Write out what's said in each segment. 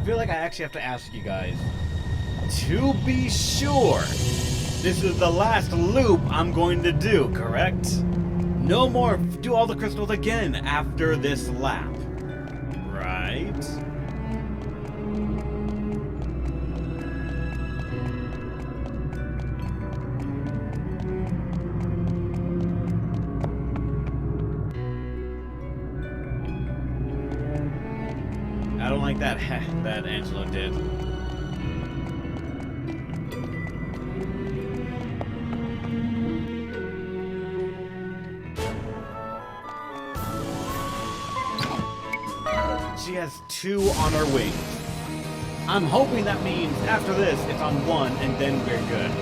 feel like I actually have to ask you guys, to be sure, this is the last loop I'm going to do, correct? No more do all the crystals again after this lap, right? I don't like that that Angelo did. She has 2 on her wings. I'm hoping that means after this it's on 1 and then we're good.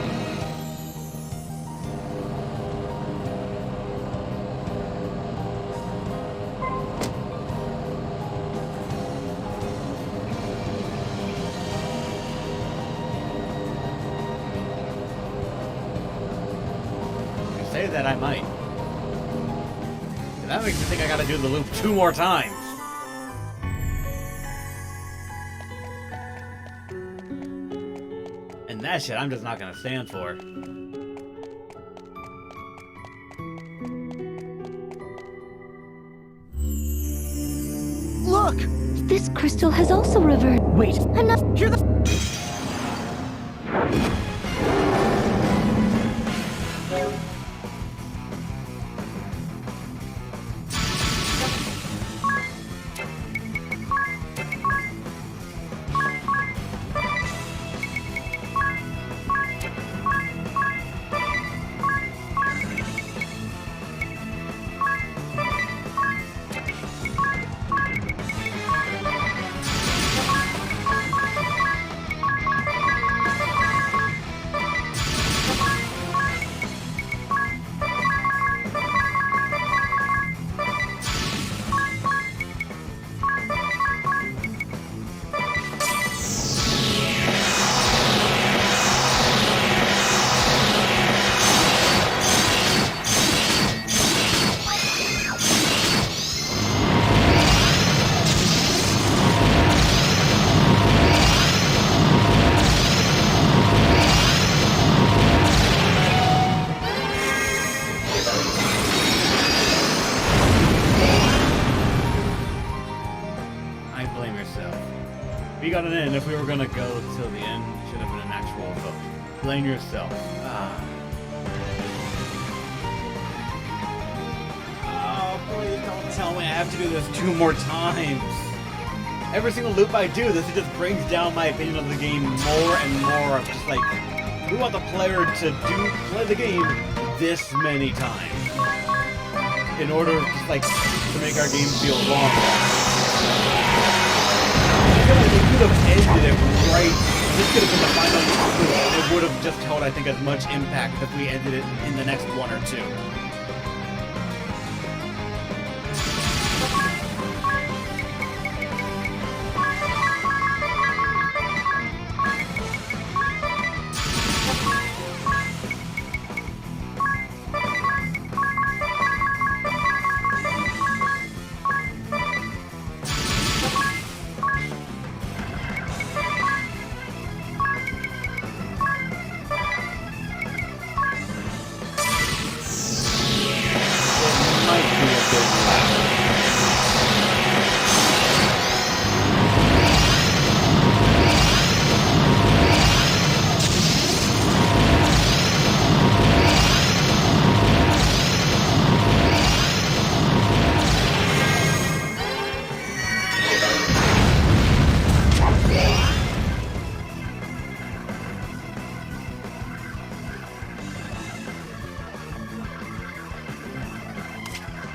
Say that I might. That makes me think I gotta do the loop 2 more times. And that shit I'm just not gonna stand for. Look! This crystal has also reverted. Wait, I'm not. you're the... We got an end. If we were gonna go till the end, it should have been an actual vote. Blame yourself. Oh, please don't tell me I have to do this 2 more times. Every single loop I do, this just brings down my opinion of the game more and more. I'm just like, we want the player to play the game this many times in order just like to make our game feel long. I feel like they could have ended it right. This could have been the final loop, and it would have just held, I think, as much impact if we ended it in the next 1 or 2.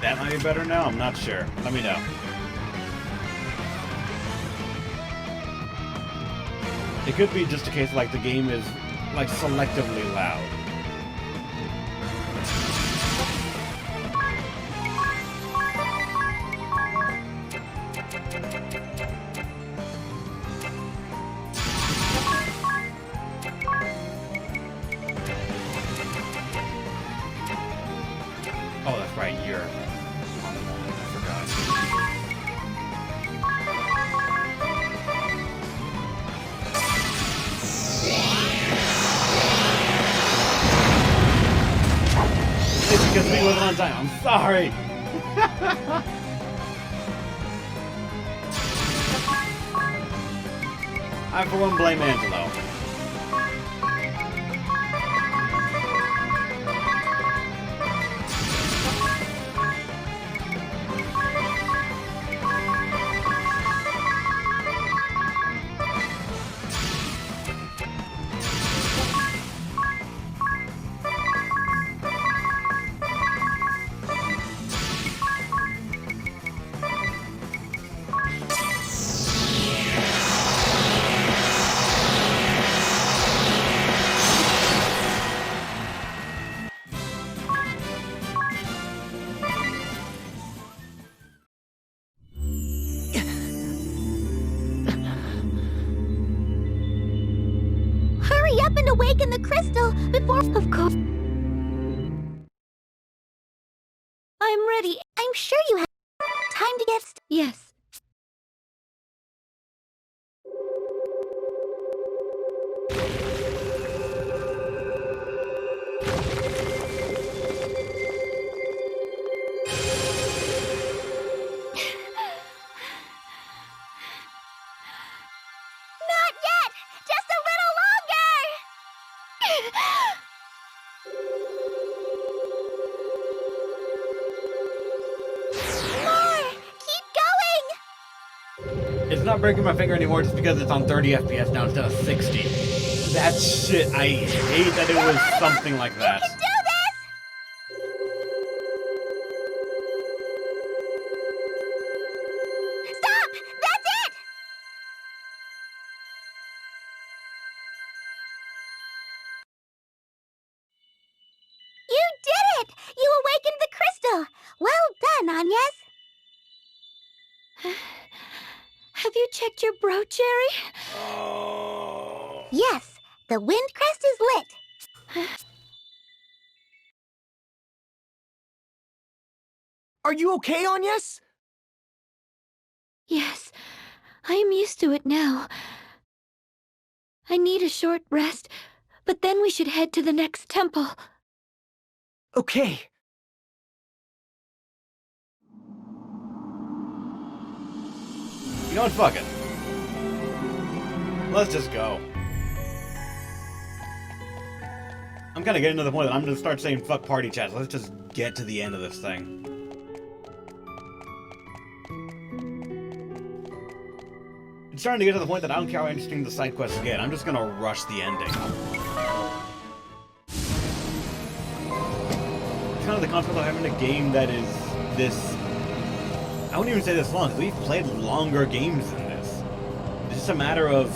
That might be better now? I'm not sure. Let me know. It could be just a case like the game is like selectively loud. Oh, that's right, you're... I forgot. because we wasn't on time. I'm sorry. I for one blame Angelo. Hurry up and awaken the crystal before... Of course. I'm ready. I'm sure you have time to get... Yes. Not yet! Just a little longer! More! Keep going! It's not breaking my finger anymore just because it's on 30 FPS now instead of 60. That shit, I hate that it was something like that. You can do this! Stop! That's it! You did it! You awakened the crystal! Well done, Agnes! Have you checked your brooch, Jerry? Oh. Yes, the wind crest is lit. Are you okay, Agnes? Yes, I am used to it now. I need a short rest, but then we should head to the next temple. Okay. You know what? Fuck it. Let's just go. I'm kind of getting to the point that I'm going to start saying fuck party chats. Let's just get to the end of this thing. It's starting to get to the point that I don't care how interesting the side quests get. I'm just going to rush the ending. It's kind of the concept of having a game that is this... I wouldn't even say this long, because we've played longer games than this. It's just a matter of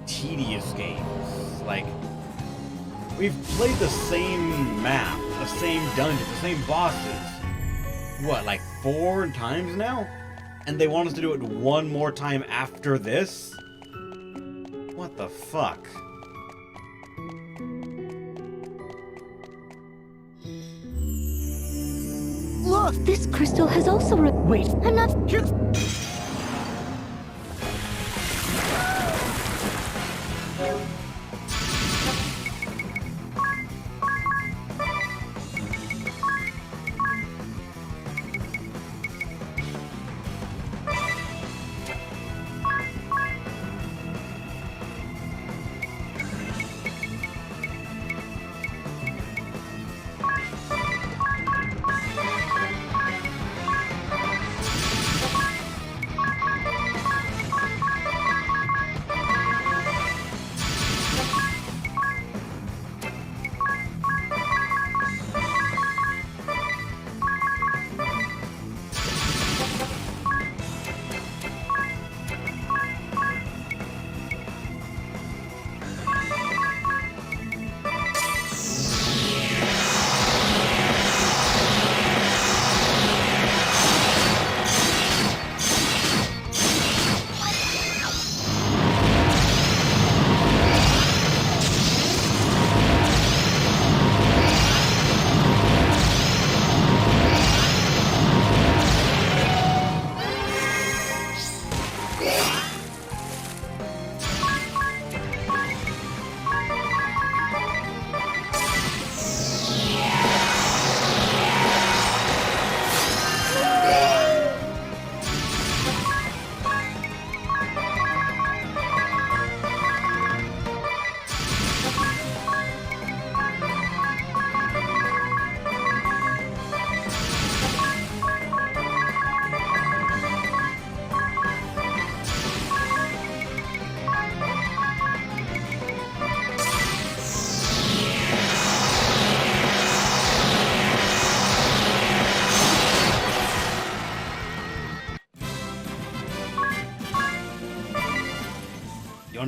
tedious games. Like, we've played the same map, the same dungeon, the same bosses. What, like 4 times now? And they want us to do it one more time after this? What the fuck? Look! This crystal has also Wait. I'm not... Here.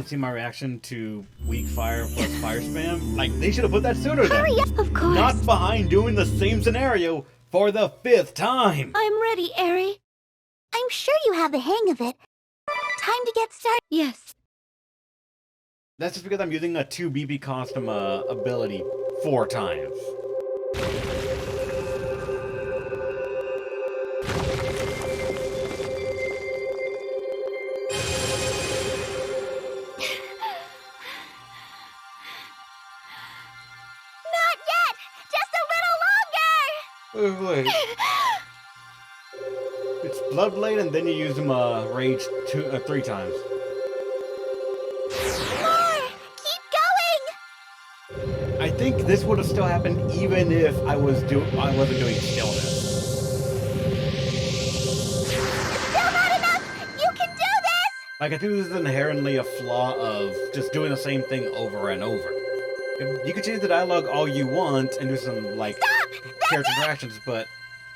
don't see my reaction to weak fire plus fire spam? Like, they should have put that sooner then. Hurry up! Of course. Not behind doing the same scenario for the 5th time. I'm ready, Eri. I'm sure you have the hang of it. Time to get started. Yes. That's just because I'm using a 2 BP custom ability 4 times. Not yet! Just a little longer! Wait. It's Bloodblade, and then you use him Rage 3 times. More! Keep going! I think this would have still happened even if I wasn't doing stillness. Still not enough! You can do this! Like, I think this is inherently a flaw of just doing the same thing over and over. You can change the dialogue all you want and do some, like, Stop! character interactions, but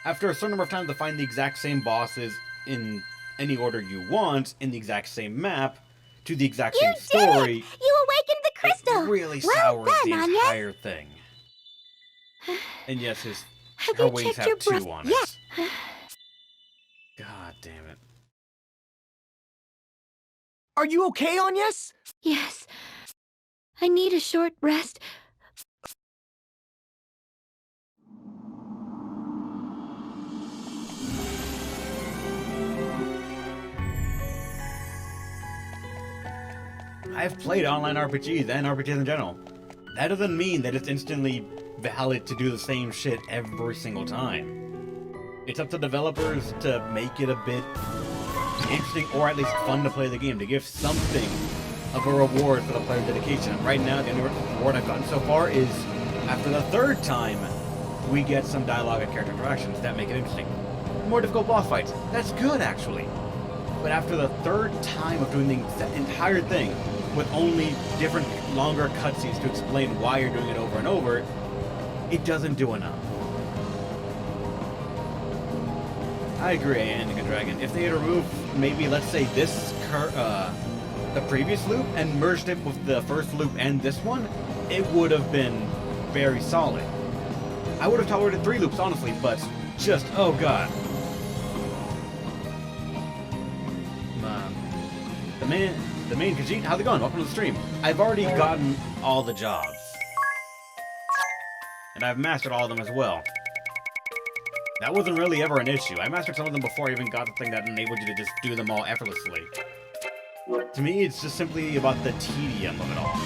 after a certain number of times to find the exact same bosses in any order you want, in the exact same map, to the exact same story, You awakened the crystal! it really Well sours done, the Anya. entire thing. And yes, Have her you wings checked your have 2 breath? on it. God damn it. Are you okay, Agnes? Yes. I need a short rest. I've played online RPGs and RPGs in general. That doesn't mean that it's instantly valid to do the same shit every single time. It's up to developers to make it a bit interesting or at least fun to play the game, to give something of a reward for the player's dedication. And right now, the only reward I've gotten so far is after the 3rd time, we get some dialogue and character interactions that make it interesting. More difficult boss fights. That's good, actually. But after the 3rd time of doing the entire thing, with only different, longer cutscenes to explain why you're doing it over and over, it doesn't do enough. I agree, Indigo Dragon. If they had removed maybe, let's say, the previous loop and merged it with the first loop and this one, it would have been very solid. I would have tolerated 3 loops, honestly, but just, oh god. The main Khajiit, how's it going? Welcome to the stream. I've already gotten all the jobs. And I've mastered all of them as well. That wasn't really ever an issue. I mastered some of them before I even got the thing that enabled you to just do them all effortlessly. To me, it's just simply about the tedium of it all.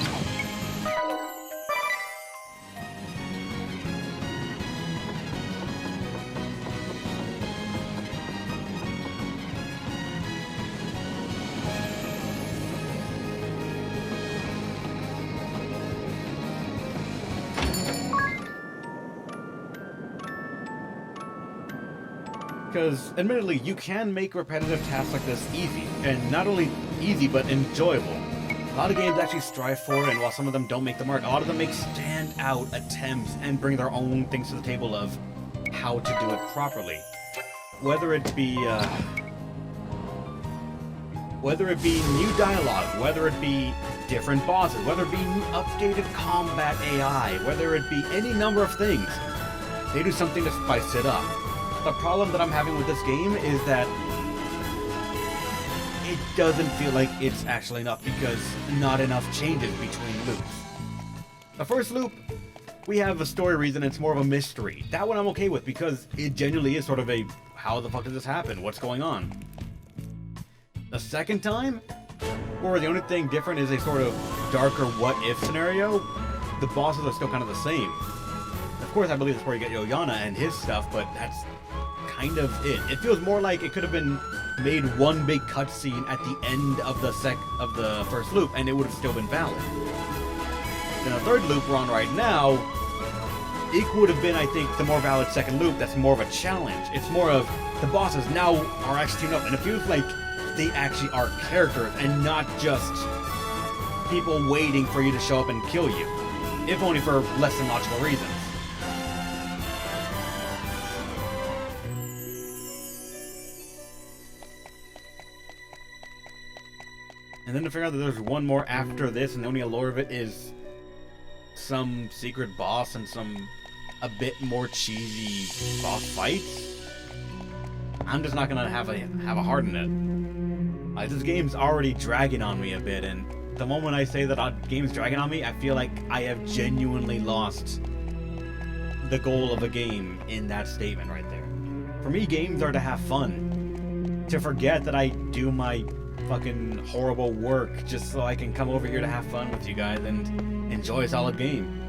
Because, admittedly, you can make repetitive tasks like this easy, and not only easy, but enjoyable. A lot of games actually strive for it, and while some of them don't make the mark, a lot of them make stand-out attempts and bring their own things to the table of how to do it properly. Whether it be new dialogue, whether it be different bosses, whether it be updated combat AI, whether it be any number of things, they do something to spice it up. The problem that I'm having with this game is that it doesn't feel like it's actually enough because not enough changes between loops. The first loop, we have a story reason, it's more of a mystery. That one I'm okay with because it genuinely is sort of a, how the fuck did this happen? What's going on? The second time, where the only thing different is a sort of darker what-if scenario, the bosses are still kind of the same. Of course, I believe that's where you get Yoyana and his stuff, but that's kind of it. It feels more like it could have been made one big cutscene at the end of the first loop, and it would have still been valid. Then the third loop we're on right now, it would have been, I think, the more valid second loop. That's more of a challenge. It's more of the bosses now are actually teamed up, and it feels like they actually are characters and not just people waiting for you to show up and kill you, if only for less than logical reasons. And then to figure out that there's one more after this, and the only allure of it is some secret boss and some a bit more cheesy boss fights. I'm just not gonna have a heart in it. Like, this game's already dragging on me a bit, and the moment I say that a game's dragging on me, I feel like I have genuinely lost the goal of a game in that statement right there. For me, games are to have fun. To forget that I do my fucking horrible work just so I can come over here to have fun with you guys and enjoy a solid game.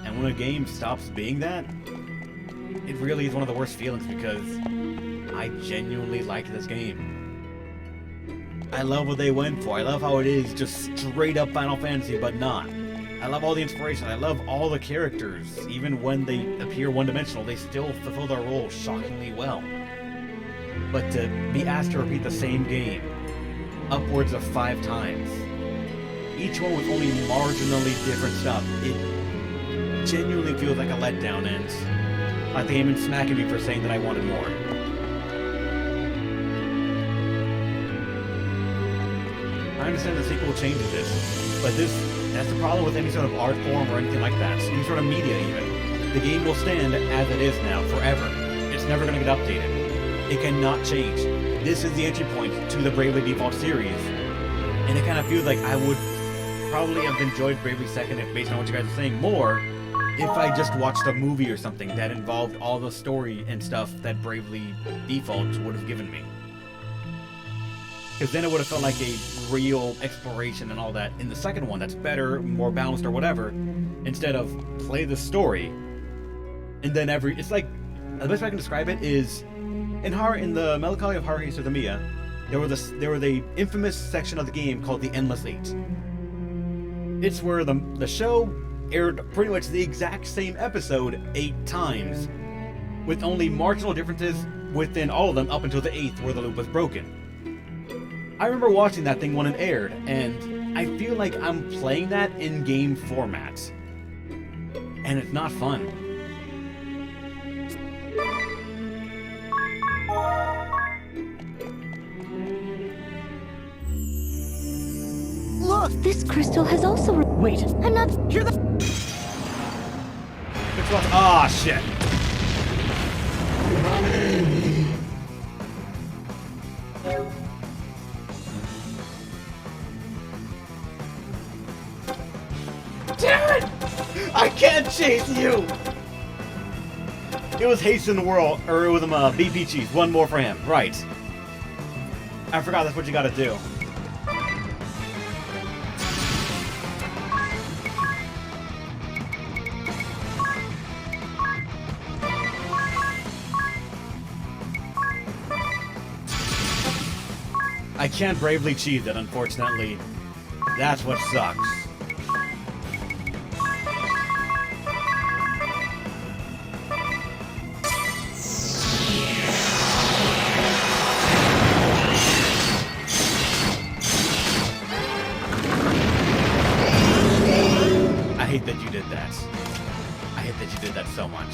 And when a game stops being that, it really is one of the worst feelings, because I genuinely like this game. I love what they went for. I love how it is just straight up Final Fantasy, but not. I love all the inspiration. I love all the characters. Even when they appear one-dimensional, they still fulfill their role shockingly well. But to be asked to repeat the same game upwards of 5 times, each one with only marginally different stuff, it genuinely feels like a letdown, and like they even smacking me for saying that I wanted more. I understand the sequel changes this, but that's the problem with any sort of art form or anything like that, any sort of media even. The game will stand as it is now, forever. It's never going to get updated. It cannot change. This is the entry point to the Bravely Default series, and it kind of feels like I would probably have enjoyed Bravely Second, if based on what you guys are saying, more if I just watched a movie or something that involved all the story and stuff that Bravely Default would have given me. Because then it would have felt like a real exploration and all that in the second one that's better, more balanced or whatever, instead of play the story, and then it's like, the best way I can describe it is, in the Melancholy of Haruhi Suzumiya, there was the infamous section of the game called the Endless Eight. It's where the show aired pretty much the exact same episode 8 times, with only marginal differences within all of them up until the 8th where the loop was broken. I remember watching that thing when it aired, and I feel like I'm playing that in game format, and it's not fun. Look! This crystal has also... Wait, I'm not. hear that? Which one? Ah, shit. Damn it! I can't chase you! It was Hasten the World, or it was BP Cheese. One more for him. Right. I forgot that's what you gotta do. I can't bravely cheese it, unfortunately. That's what sucks. I hate that you did that. I hate that you did that so much.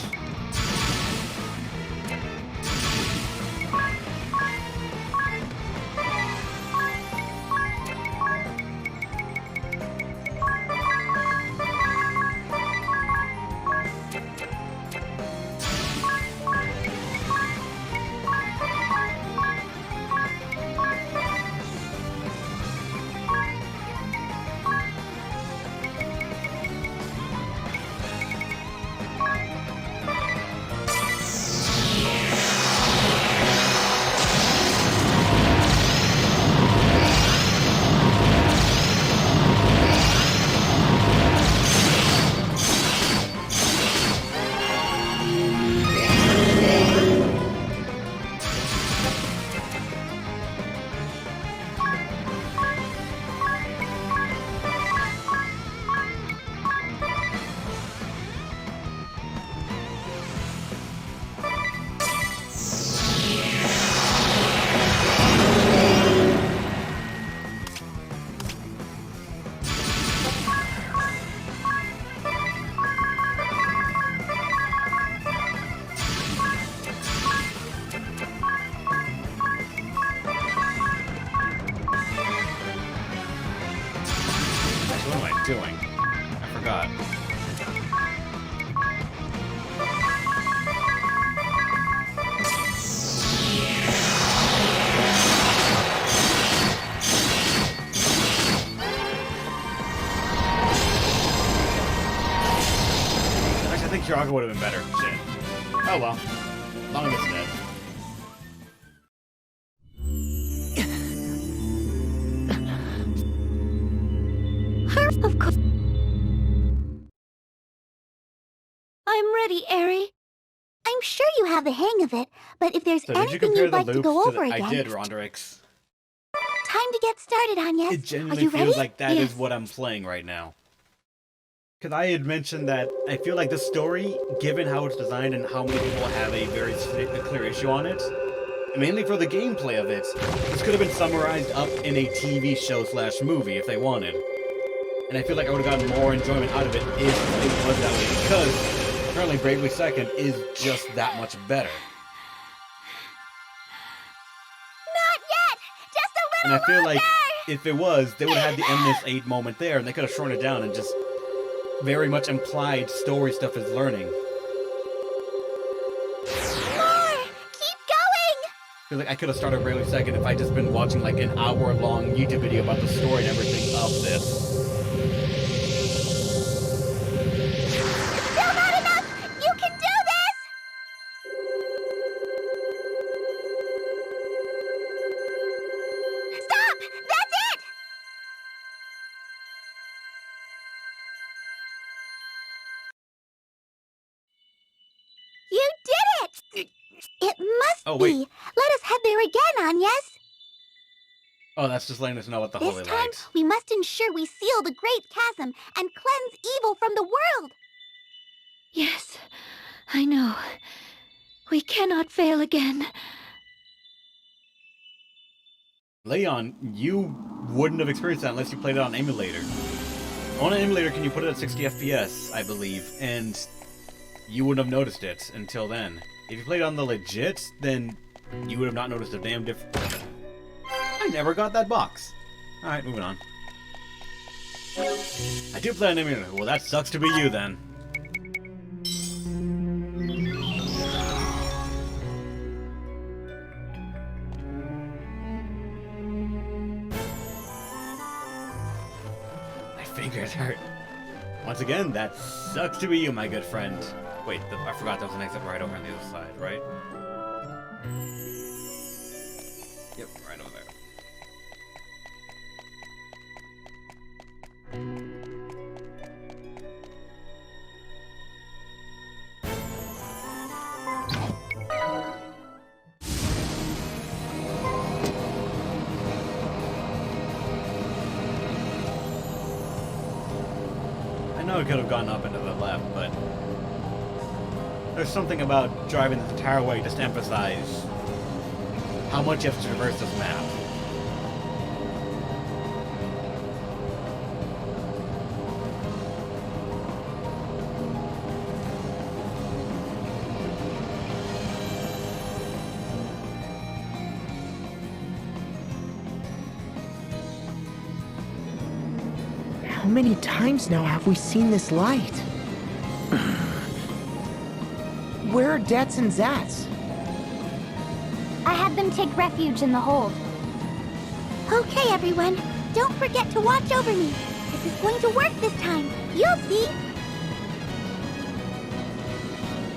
doing. I forgot. Actually, I think Kiraga would have been better. Shit. Oh well. As long as it's dead. Of course. I'm ready, Eri. I'm sure you have the hang of it, but if there's So did you anything compare you'd the like to loops go to over the... again, I did, Ronderix. time to get started, Agnes. It Are genuinely you feels ready? like that is Yes. what I'm playing right now. Because I had mentioned that I feel like the story, given how it's designed and how many people have a very clear issue on it, mainly for the gameplay of it, this could have been summarized up in a TV show / movie if they wanted. And I feel like I would have gotten more enjoyment out of it if it was that way, because apparently Bravely Second is just that much better. Not yet! Just a And I little feel like longer! if it was, they would have had the Eminence 8 moment there, and they could have shortened it down and just very much implied story stuff as learning. More! Keep going! I feel like I could have started Bravely Second if I'd just been watching like an hour-long YouTube video about the story and everything of this. Still not enough! You can do this! Stop! That's it! You did it! It must Oh, wait. be. Let us head there again, Agnes. Oh, that's just letting us know what the This Holy time, Light. we must ensure we seal the Great Chasm and cleanse evil from the world. Yes, I know. We cannot fail again. Leon, you wouldn't have experienced that unless you played it on emulator. On an emulator, can you put it at 60 FPS, I believe, and you wouldn't have noticed it until then. If you played on the legit, then you would have not noticed a damn difference. I never got that box. Alright, moving on. I do play on emulator. Well, that sucks to be you then. My fingers hurt. Once again, that sucks to be you, my good friend. Wait, I forgot there was an exit right over on the other side, right? Yep, right over there. I know it could have gone up and to the left, but there's something about driving this entire way just to emphasize how much you have to traverse this map. How many times now have we seen this light? Where are Dats and Zats? I had them take refuge in the hold. Okay, everyone. Don't forget to watch over me. This is going to work this time. You'll see.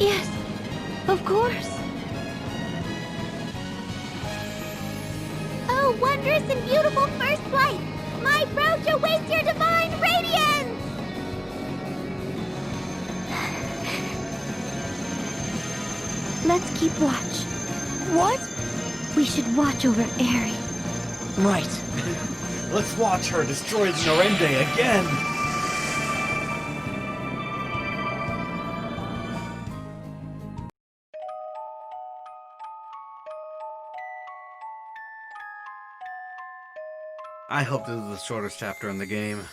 Yes, of course. Oh, wondrous and beautiful first flight! My approach awaits your divine radiance! Let's keep watch. What? We should watch over Eri. Right. Let's watch her destroy Norende again! I hope this is the shortest chapter in the game.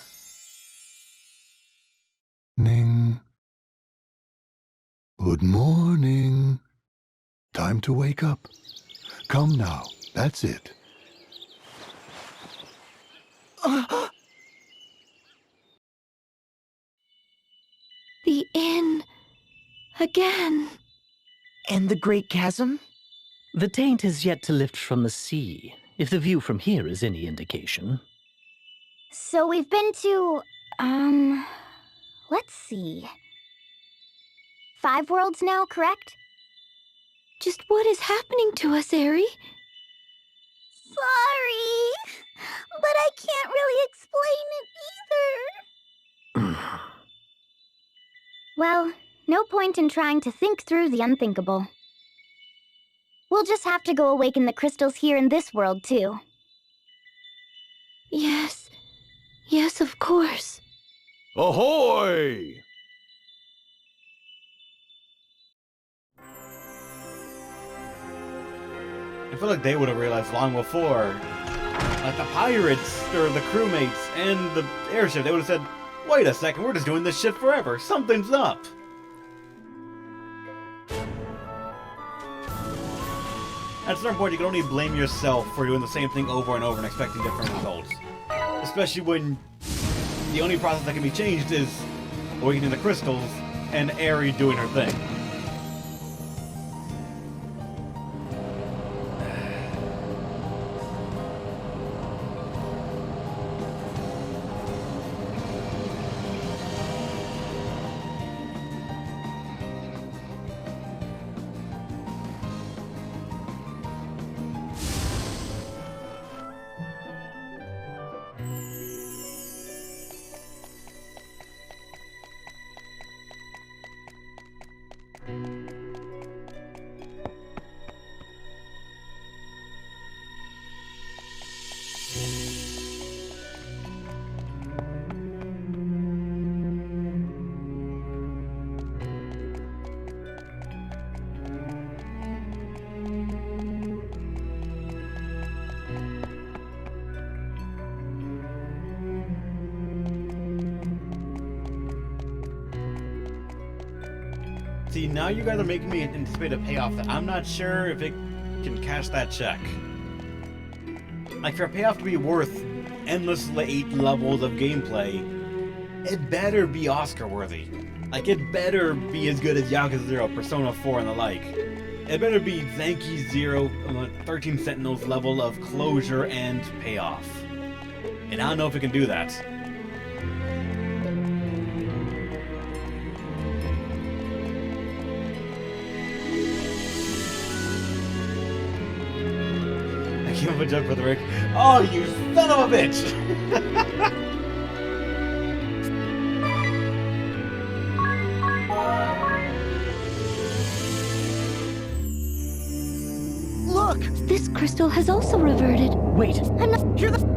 Ning. Good morning. Time to wake up. Come now, that's it. the inn again. And the Great Chasm? The taint has yet to lift from the sea, if the view from here is any indication. So we've been to, let's see. 5 worlds now, correct? Just what is happening to us, Eri? Sorry, but I can't really explain it either. Well, no point in trying to think through the unthinkable. We'll just have to go awaken the crystals here in this world, too. Yes. Yes, of course. Ahoy! I feel like they would have realized long before. Like the pirates, or the crewmates, and the airship, they would have said, wait a second, we're just doing this shit forever. Something's up. At a certain point, you can only blame yourself for doing the same thing over and over and expecting different results. Especially when the only process that can be changed is awakening the crystals and Eri doing her thing. See, now you guys are making me anticipate a payoff that I'm not sure if it can cash that check. Like, for a payoff to be worth endless 8 levels of gameplay, it better be Oscar-worthy. Like, it better be as good as Yakuza 0, Persona 4, and the like. It better be Zenki 0, 13 Sentinels level of closure and payoff. And I don't know if it can do that. Give him a jump for the Rick. Oh, you son of a bitch! Look! This crystal has also reverted. Wait, I'm not you're the...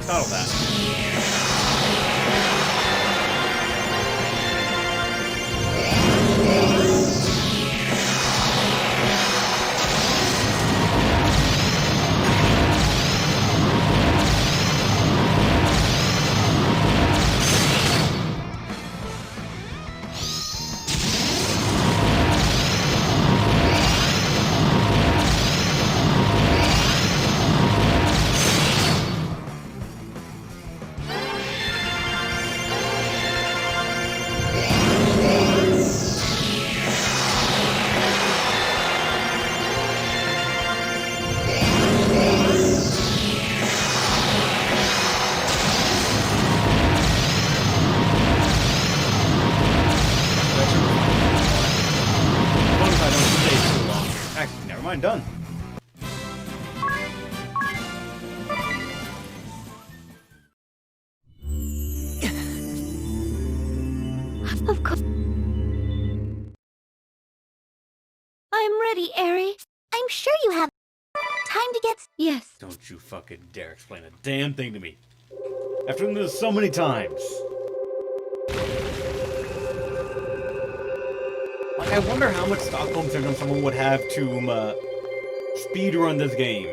thought of that. Of course. I'm ready, Eri. I'm sure you have time to get... Yes. Don't you fucking dare explain a damn thing to me. After doing this so many times. Like, I wonder how much Stockholm Syndrome someone would have to speedrun this game.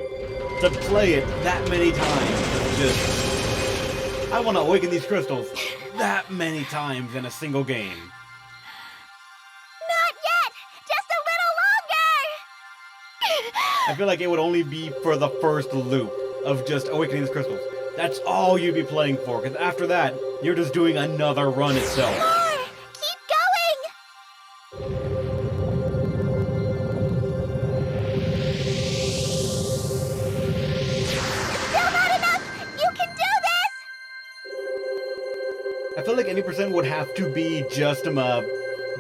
To play it that many times. Just, I want to awaken these crystals that many times in a single game. Not yet! Just a little longer! I feel like it would only be for the first loop of just awakening these crystals. That's all you'd be playing for, because after that, you're just doing another run itself. More! Keep going! Still not enough! You can do this! I feel like any percent would have to be just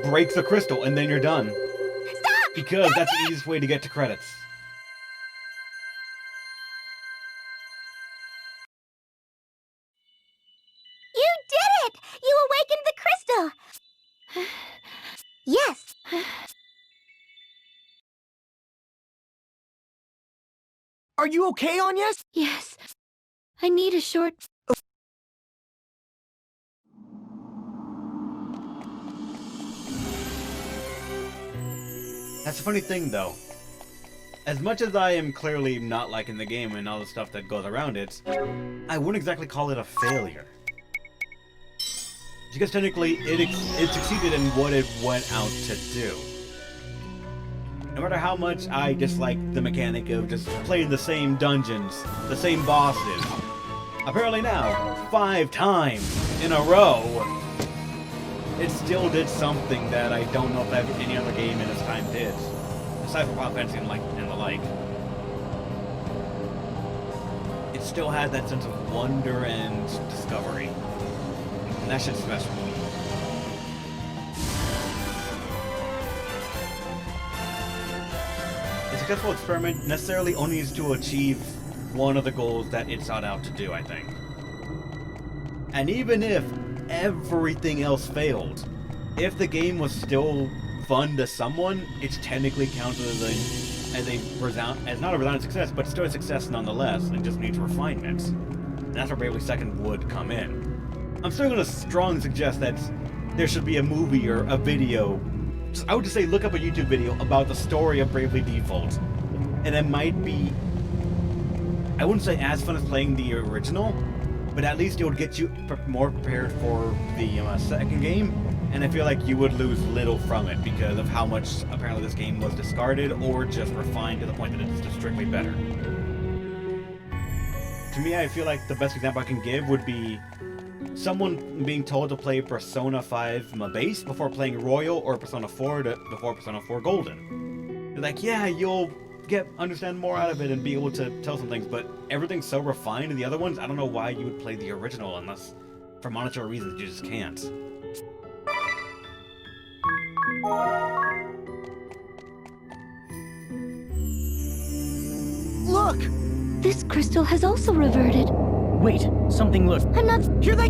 break the crystal and then you're done. Stop! Because that's the easiest way to get to credits. You did it! You awakened the crystal! Yes! Are you okay, Anya? Yes. I need a short... That's a funny thing, though. As much as I am clearly not liking the game and all the stuff that goes around it, I wouldn't exactly call it a failure. Because technically, it succeeded in what it went out to do. No matter how much I dislike the mechanic of just playing the same dungeons, the same bosses, apparently now, 5 times in a row, it still did something that I don't know if any other game in its time did. Aside from Final Fantasy and the like. It still had that sense of wonder and discovery. And that shit's special. The successful experiment necessarily only needs to achieve one of the goals that it sought out to do, I think. And even if everything else failed, if the game was still fun to someone, it's technically counted as not a resounding success, but still a success nonetheless, and just needs refinement. And that's where Bravely Second would come in. I'm still going to strongly suggest that there should be a movie or a video. I would just say look up a YouTube video about the story of Bravely Default, and it might be, I wouldn't say as fun as playing the original, but at least it would get you more prepared for the second game, and I feel like you would lose little from it because of how much apparently this game was discarded or just refined to the point that it's just strictly better. To me, I feel like the best example I can give would be someone being told to play Persona 5 base before playing Royal or Persona 4 before Persona 4 Golden. They're like, yeah, you'll understand more out of it and be able to tell some things, but everything's so refined in the other ones, I don't know why you would play the original unless, for monetary reasons, you just can't. Look! This crystal has also reverted. Wait, something looks... Another... Here they...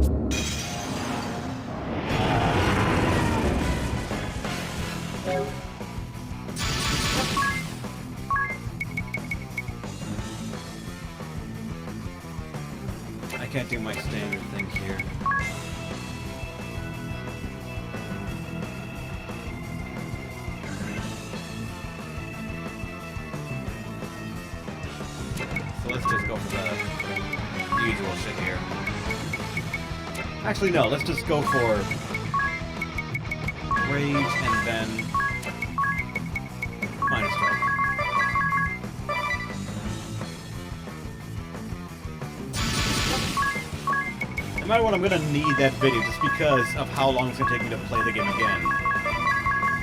I can't do my standard thing here. So let's just go for the usual shit here. Actually, no, let's just go for Rage and then Minor Strike. No matter what, I'm gonna need that video just because of how long it's gonna take me to play the game again.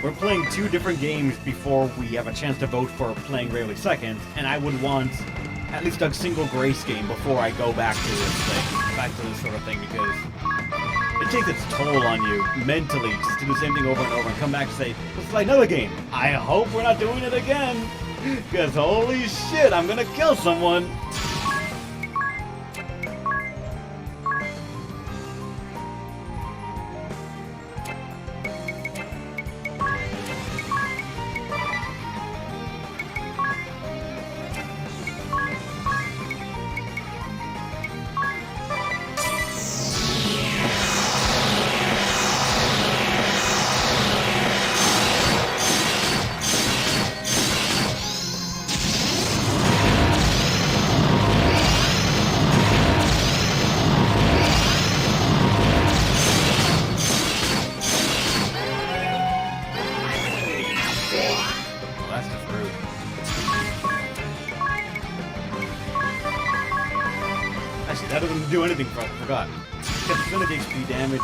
We're playing 2 different games before we have a chance to vote for playing Bravely Second, and I would want at least a single Grace game before I go back to this sort of thing, because it takes its toll on you mentally just to do the same thing over and over and come back and say, let's play another game. I hope we're not doing it again, because holy shit, I'm gonna kill someone. Actually, that doesn't do anything for us, I forgot. Get percentage HP damage.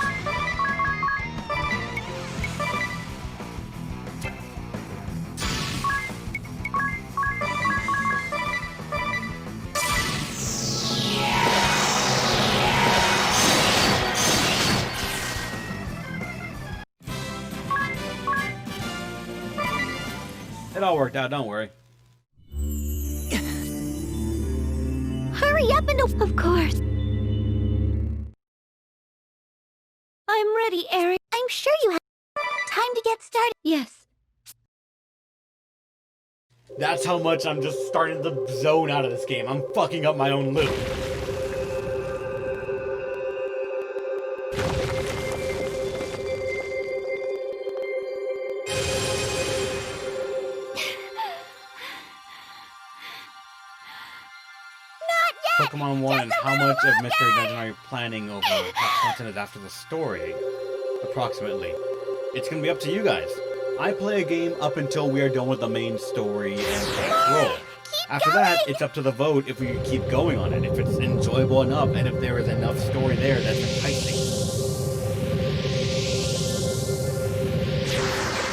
It all worked out, don't worry. Hurry up and... Of course. I'm ready, Aerith. I'm sure you have time to get started. Yes. That's how much I'm just starting to zone out of this game. I'm fucking up my own loop. Pokemon 1, how much of Mystery Dungeon are you planning over what content is after the story? Approximately. It's gonna be up to you guys. I play a game up until we are done with the main story and credits roll. After that, it's up to the vote if we keep going on it, if it's enjoyable enough, and if there is enough story there that's enticing.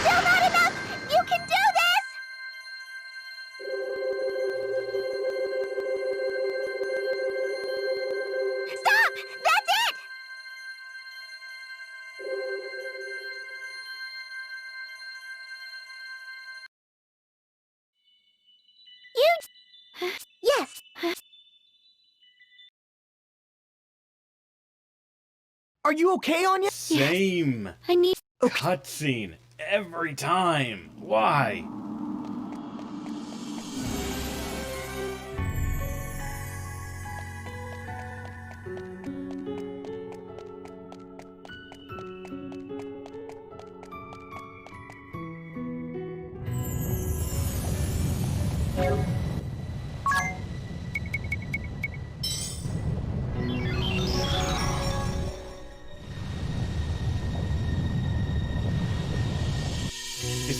Still not enough! You can do this! Stop! That's it! You... Yes. Are you okay, Anya? Same I need... cutscene every time. Why?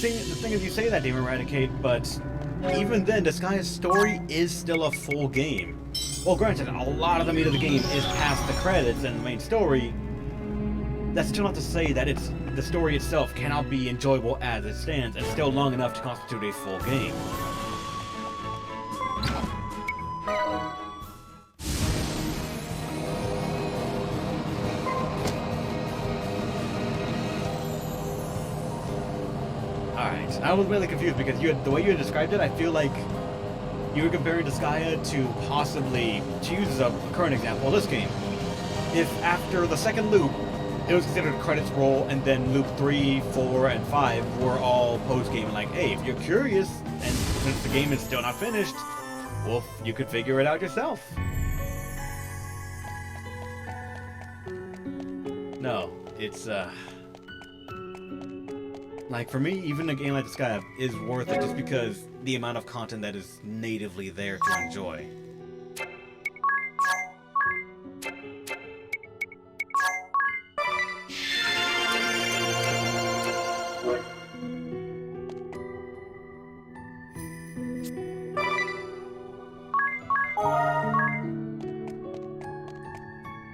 The thing is, you say that, Demon Eradicate, but even then, Disgaea's story is still a full game. Well, granted, a lot of the meat of the game is past the credits and the main story. That's still not to say that the story itself cannot be enjoyable as it stands, and still long enough to constitute a full game. Alright, I was really confused because the way you described it, I feel like you were comparing Disgaea to possibly, to use as a current example, this game. If after the second loop, it was considered a credits roll, and then loop 3, 4, and 5 were all post-game, and like, hey, if you're curious, and since the game is still not finished, well, you could figure it out yourself. No, it's, like, for me, even a game like Disgaea is worth it just because the amount of content that is natively there to enjoy.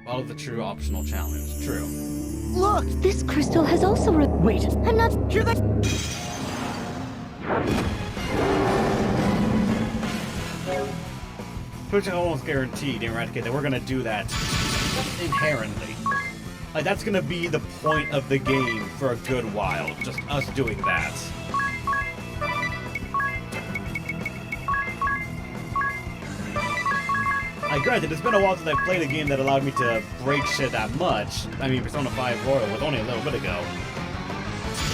Follow the true optional challenge. True. Look! This crystal has also Wait! I'm not... Hear that? Which I almost guaranteed, Eradicate, that we're gonna do that inherently. Like, that's gonna be the point of the game for a good while, just us doing that. Like, granted, it's been a while since I've played a game that allowed me to break shit that much. I mean, Persona 5 Royal was only a little bit ago.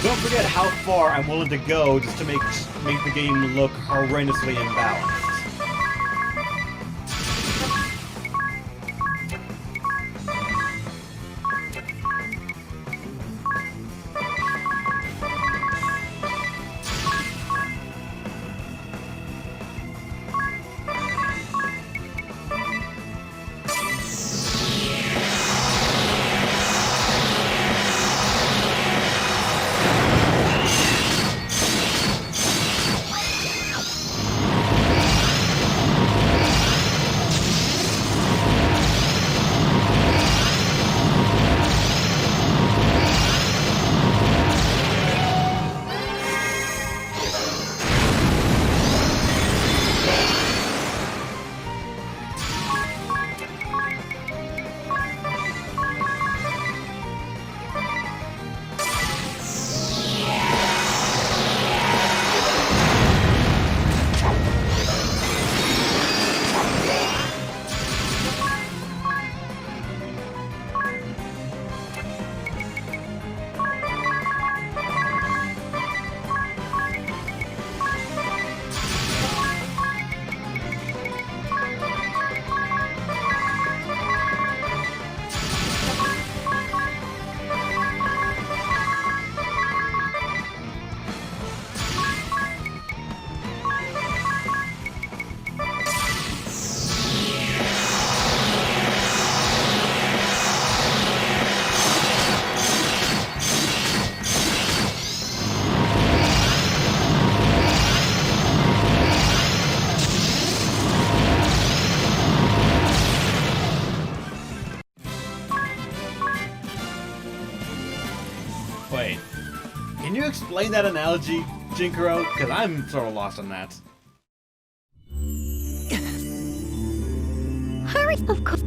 Don't forget how far I'm willing to go just to make the game look horrendously imbalanced. explain that analogy, Jinkaro? Because I'm sort of lost on that. Hurry, of course.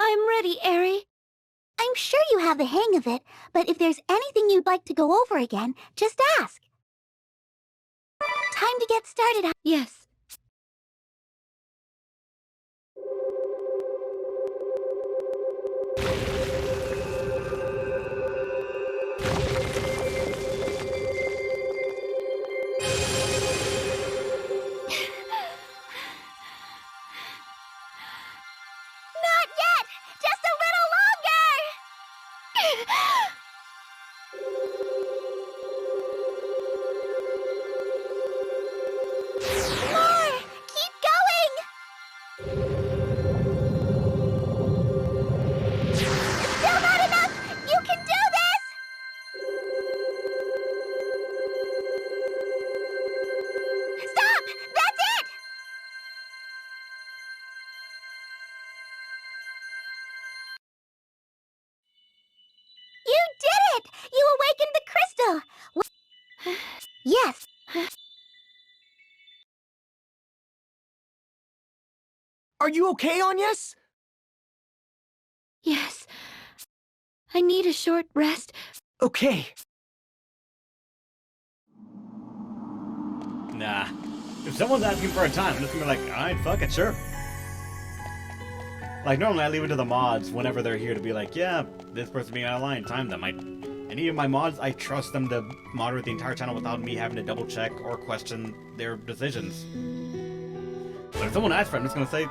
I'm ready, Eri. I'm sure you have the hang of it, but if there's anything you'd like to go over again, just ask. Time to get started. Yes. Not yet! Just a little longer! More! Keep going! Still not enough! You can do this! Stop! That's it! You did it! You awakened the crystal! Yes. Are you okay, Agnes? Yes. I need a short rest. Okay. Nah. If someone's asking for a time, I'm just gonna be like, alright, fuck it, sure. Like, normally I leave it to the mods whenever they're here to be like, yeah, this person being out of line, time them. Any of my mods, I trust them to moderate the entire channel without me having to double check or question their decisions. But if someone asks for it, I'm just gonna say,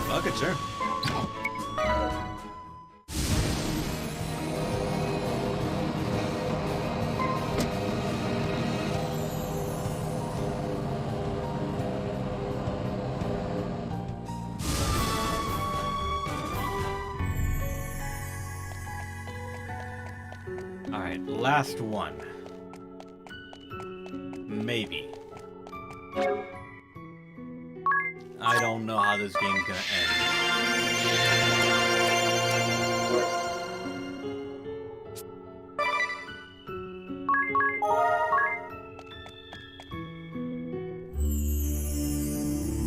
fuck it, sure. Alright, last one. Maybe. I don't know how this game's gonna end.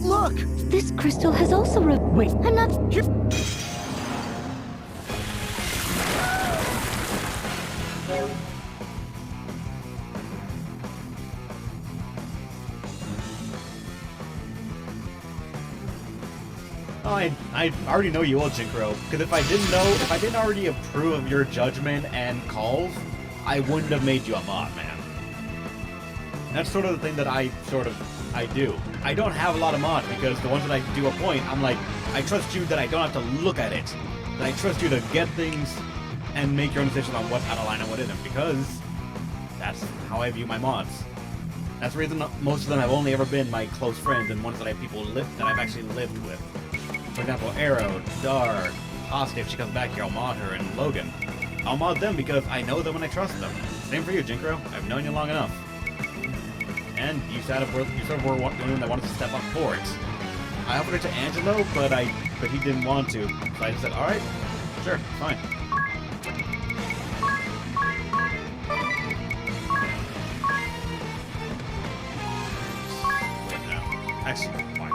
Look! This crystal has also Wait, I'm not... here. Oh, I already know you will, Jinkaro, because if I didn't already approve of your judgment and calls, I wouldn't have made you a mod, man. That's sort of the thing that I do. I don't have a lot of mods, because the ones that I do appoint, I'm like, I trust you that I don't have to look at it. That I trust you to get things and make your own decision on what's out of line and what isn't, because that's how I view my mods. That's the reason most of them have only ever been my close friends and ones that I've actually lived with. For example, Arrow, Dar, Asta, if she comes back here, I'll mod her, and Logan. I'll mod them because I know them and I trust them. Same for you, Jinkaro. I've known you long enough. And you sort of were the one that wanted to step up for it. I offered it to Angelo, but he didn't want to. So I just said, alright, sure, fine. Wait, no. Actually, fine.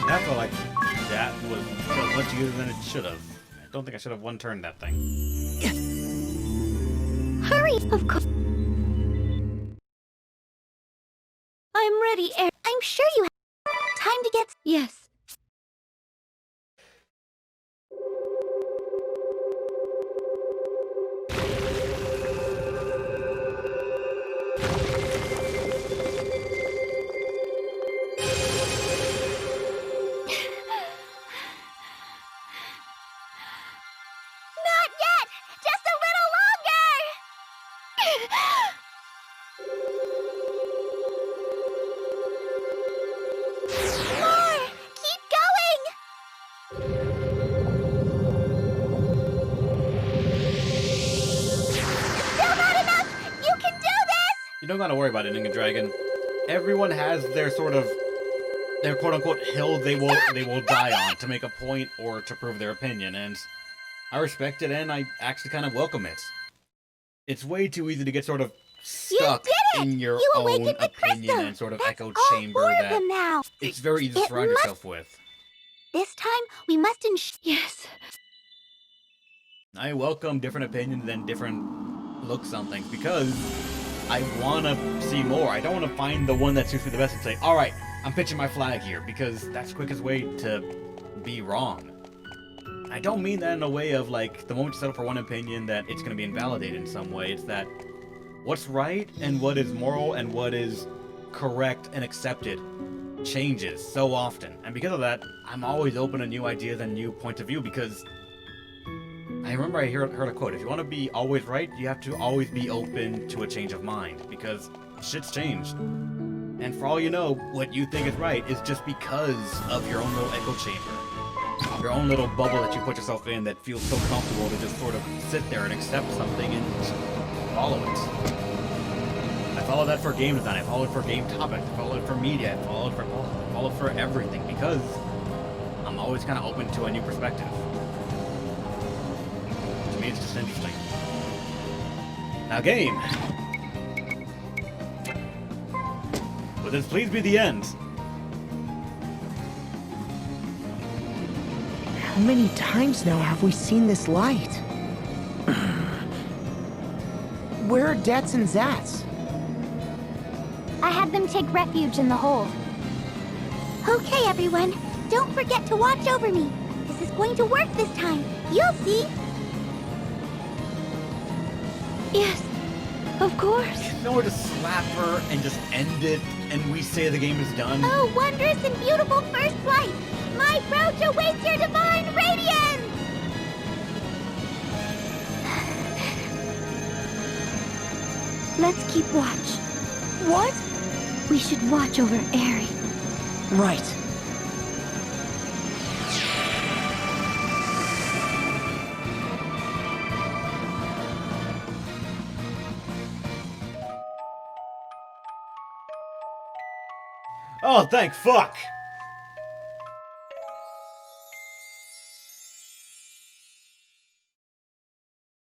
That felt like that was much easier than it should have. I don't think I should have one-turned that thing. Hurry, of course. I'm ready, Eri. I'm sure you have time to get... Yes. More! Keep going! Still not enough! You can do this! You don't gotta worry about it, Ninja Dragon. Everyone has their sort of their quote-unquote hill they will die on to make a point or to prove their opinion, and I respect it and I actually kind of welcome it. It's way too easy to get sort of stuck did it! in your You own awakened the opinion crystal! and sort of That's echo all chamber four of that them now. it's very easy to It surround must- yourself with. This time, we must Yes. I welcome different opinions and different looks on things because I want to see more. I don't want to find the one that suits me the best and say, alright, I'm pitching my flag here, because that's the quickest way to be wrong. I don't mean that in a way of, like, the moment you settle for one opinion that it's going to be invalidated in some way. It's that what's right and what is moral and what is correct and accepted changes so often. And because of that, I'm always open to new ideas and new points of view, because I remember I heard a quote, if you want to be always right, you have to always be open to a change of mind, because shit's changed. And for all you know, what you think is right is just because of your own little echo chamber. Your own little bubble that you put yourself in that feels so comfortable to just sort of sit there and accept something and follow it. I follow that for game design, I follow it for game topics, I follow it for media, I follow it for everything, because I'm always kind of open to a new perspective. To me, it's just interesting. Now, game. Would this please be the end? How many times now have we seen this light? Where are Dats and Zats? I had them take refuge in the hold. Okay, everyone. Don't forget to watch over me. This is going to work this time. You'll see. Yes. Of course. No, we're just slap her and just end it, and we say the game is done. Oh, wondrous and beautiful first flight! My approach awaits your divine radiance! Let's keep watch. What? We should watch over Aerie. Right. Oh, thank fuck!